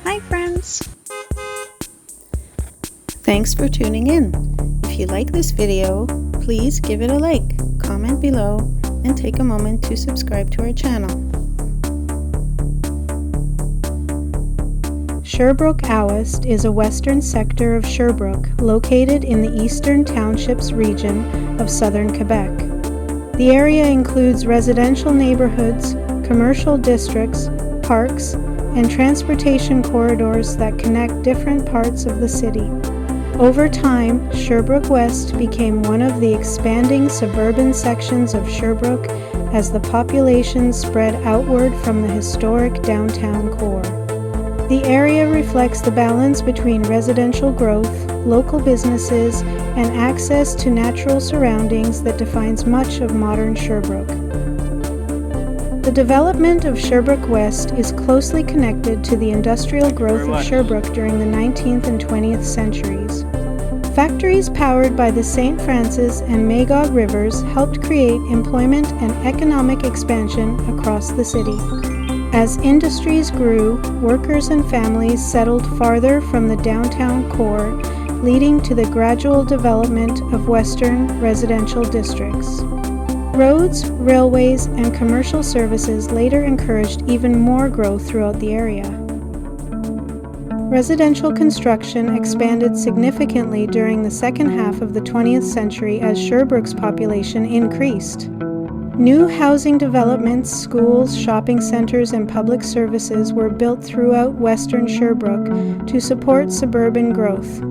Hi friends! Thanks for tuning in. If you like this video, please give it a like, comment below, and take a moment to subscribe to our channel. Sherbrooke-Ouest is a western sector of Sherbrooke located in the Eastern Townships region of southern Quebec. The area includes residential neighborhoods, commercial districts, parks, and transportation corridors that connect different parts of the city. Over time, Sherbrooke-Ouest became one of the expanding suburban sections of Sherbrooke as the population spread outward from the historic downtown core. The area reflects the balance between residential growth, local businesses, and access to natural surroundings that defines much of modern Sherbrooke. The development of Sherbrooke-Ouest is closely connected to the industrial growth of Sherbrooke during the 19th and 20th centuries. Factories powered by the St. Francis and Magog rivers helped create employment and economic expansion across the city. As industries grew, workers and families settled farther from the downtown core, leading to the gradual development of western residential districts. Roads, railways, and commercial services later encouraged even more growth throughout the area. Residential construction expanded significantly during the second half of the 20th century as Sherbrooke's population increased. New housing developments, schools, shopping centers, and public services were built throughout western Sherbrooke to support suburban growth.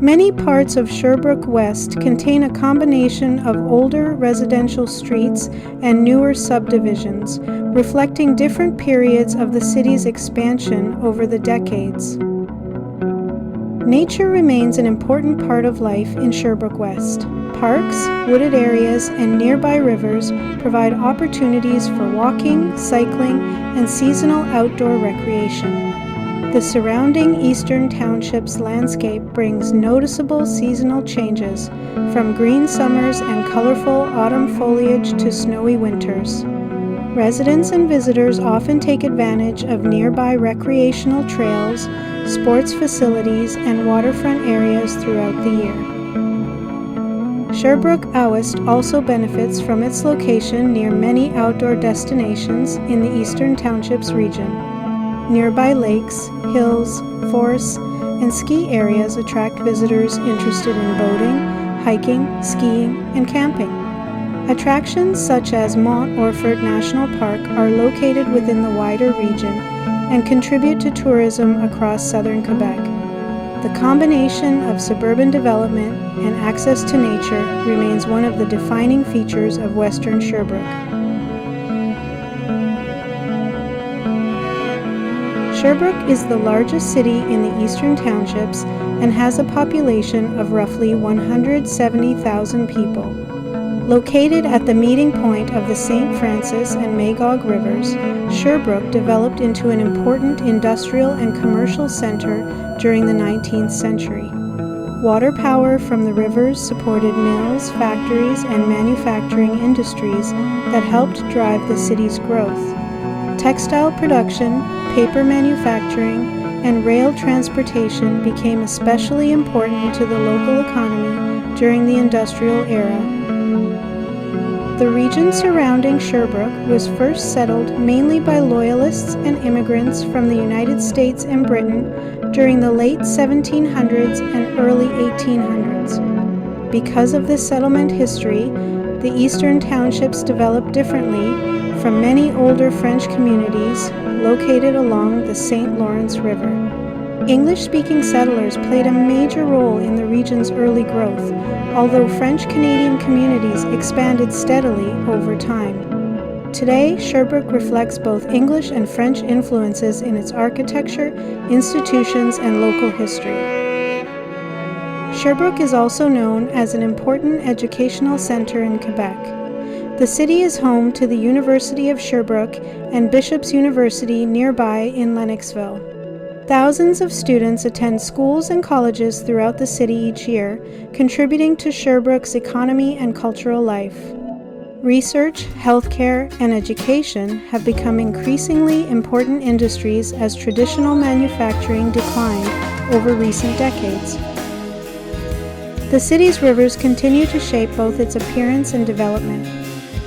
Many parts of Sherbrooke-Ouest contain a combination of older residential streets and newer subdivisions, reflecting different periods of the city's expansion over the decades. Nature remains an important part of life in Sherbrooke-Ouest. Parks, wooded areas, and nearby rivers provide opportunities for walking, cycling, and seasonal outdoor recreation. The surrounding Eastern Townships landscape brings noticeable seasonal changes, from green summers and colorful autumn foliage to snowy winters. Residents and visitors often take advantage of nearby recreational trails, sports facilities, and waterfront areas throughout the year. Sherbrooke-Ouest also benefits from its location near many outdoor destinations in the Eastern Townships region. Nearby lakes, hills, forests, and ski areas attract visitors interested in boating, hiking, skiing, and camping. Attractions such as Mont Orford National Park are located within the wider region and contribute to tourism across southern Quebec. The combination of suburban development and access to nature remains one of the defining features of western Sherbrooke. Sherbrooke is the largest city in the Eastern Townships and has a population of roughly 170,000 people. Located at the meeting point of the St. Francis and Magog rivers, Sherbrooke developed into an important industrial and commercial center during the 19th century. Water power from the rivers supported mills, factories, and manufacturing industries that helped drive the city's growth. Textile production, paper manufacturing, and rail transportation became especially important to the local economy during the industrial era. The region surrounding Sherbrooke was first settled mainly by loyalists and immigrants from the United States and Britain during the late 1700s and early 1800s. Because of this settlement history, the Eastern Townships developed differently from many older French communities located along the St. Lawrence River. English-speaking settlers played a major role in the region's early growth, although French-Canadian communities expanded steadily over time. Today, Sherbrooke reflects both English and French influences in its architecture, institutions, and local history. Sherbrooke is also known as an important educational center in Quebec. The city is home to the University of Sherbrooke and Bishop's University nearby in Lennoxville. Thousands of students attend schools and colleges throughout the city each year, contributing to Sherbrooke's economy and cultural life. Research, healthcare, and education have become increasingly important industries as traditional manufacturing declined over recent decades. The city's rivers continue to shape both its appearance and development.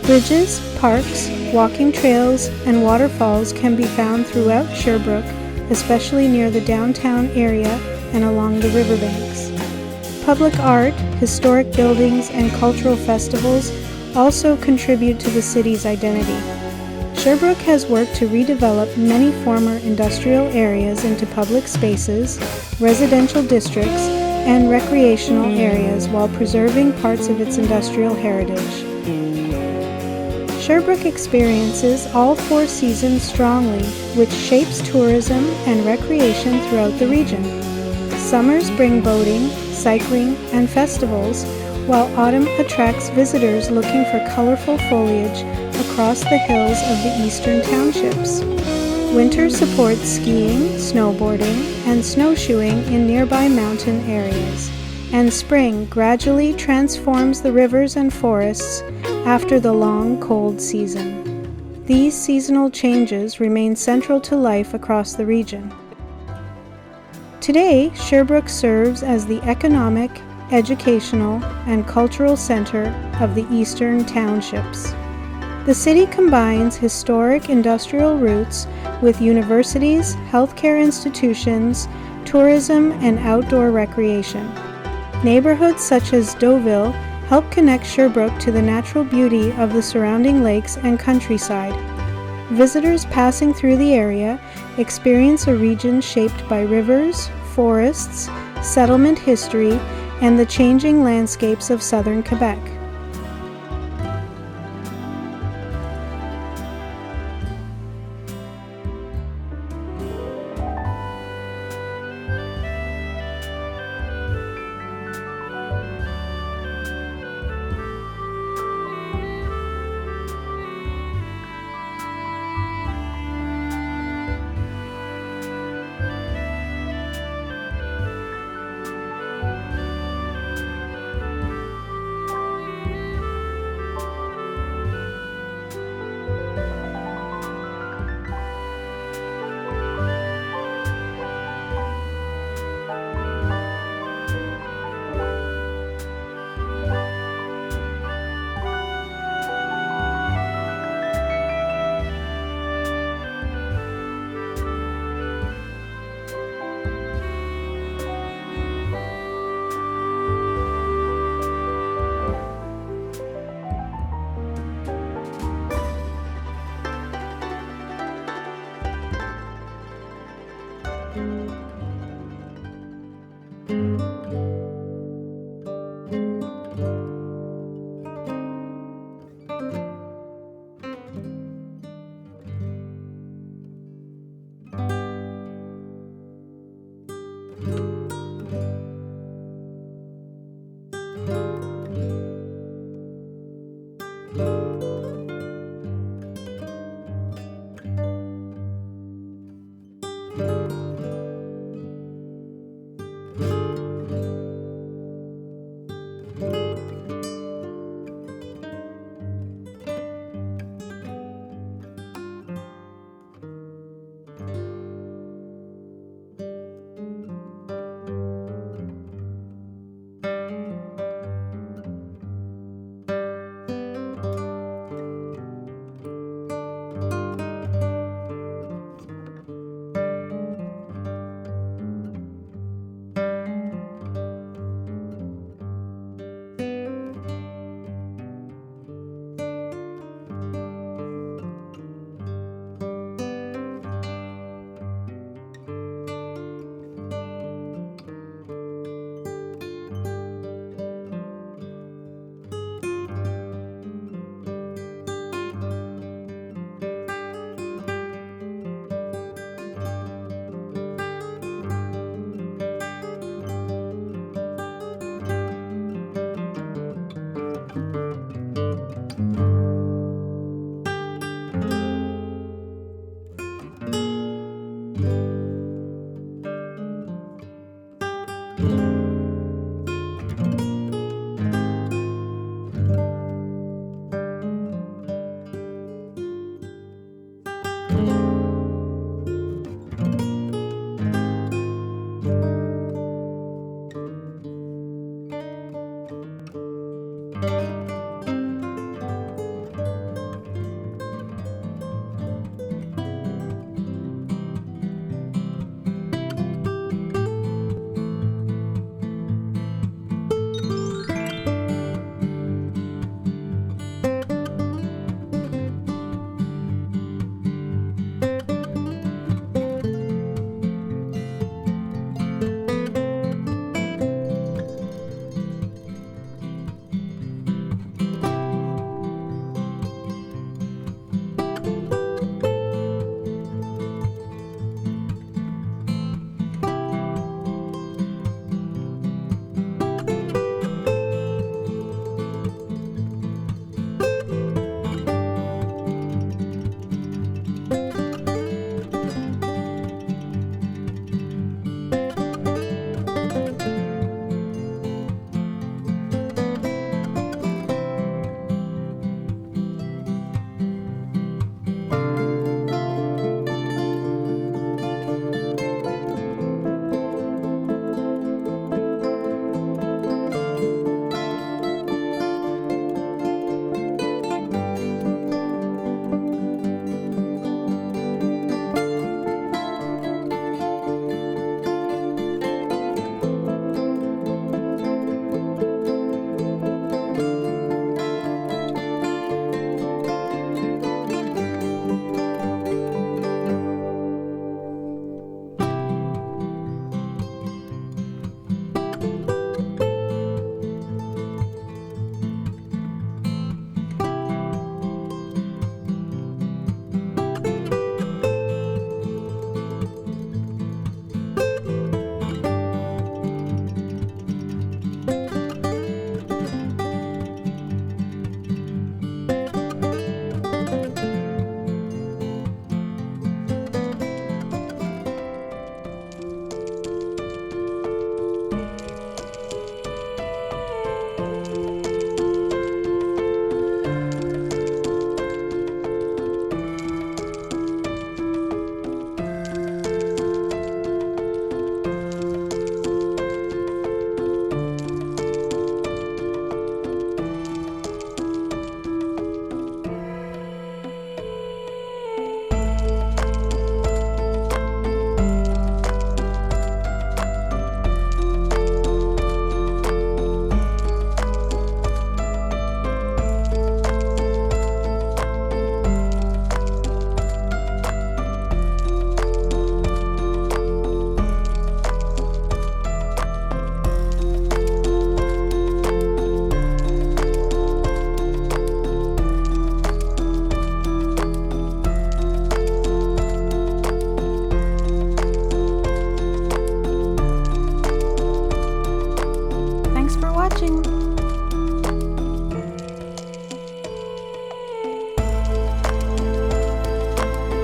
Bridges, parks, walking trails, and waterfalls can be found throughout Sherbrooke, especially near the downtown area and along the riverbanks. Public art, historic buildings, and cultural festivals also contribute to the city's identity. Sherbrooke has worked to redevelop many former industrial areas into public spaces, residential districts, and recreational areas while preserving parts of its industrial heritage. Sherbrooke experiences all 4 seasons strongly, which shapes tourism and recreation throughout the region. Summers bring boating, cycling, and festivals, while autumn attracts visitors looking for colorful foliage across the hills of the Eastern Townships. Winter supports skiing, snowboarding, and snowshoeing in nearby mountain areas, and spring gradually transforms the rivers and forests after the long, cold season. These seasonal changes remain central to life across the region. Today, Sherbrooke serves as the economic, educational, and cultural center of the Eastern Townships. The city combines historic industrial roots with universities, healthcare institutions, tourism, and outdoor recreation. Neighborhoods such as Deauville help connect Sherbrooke to the natural beauty of the surrounding lakes and countryside. Visitors passing through the area experience a region shaped by rivers, forests, settlement history, and the changing landscapes of southern Quebec.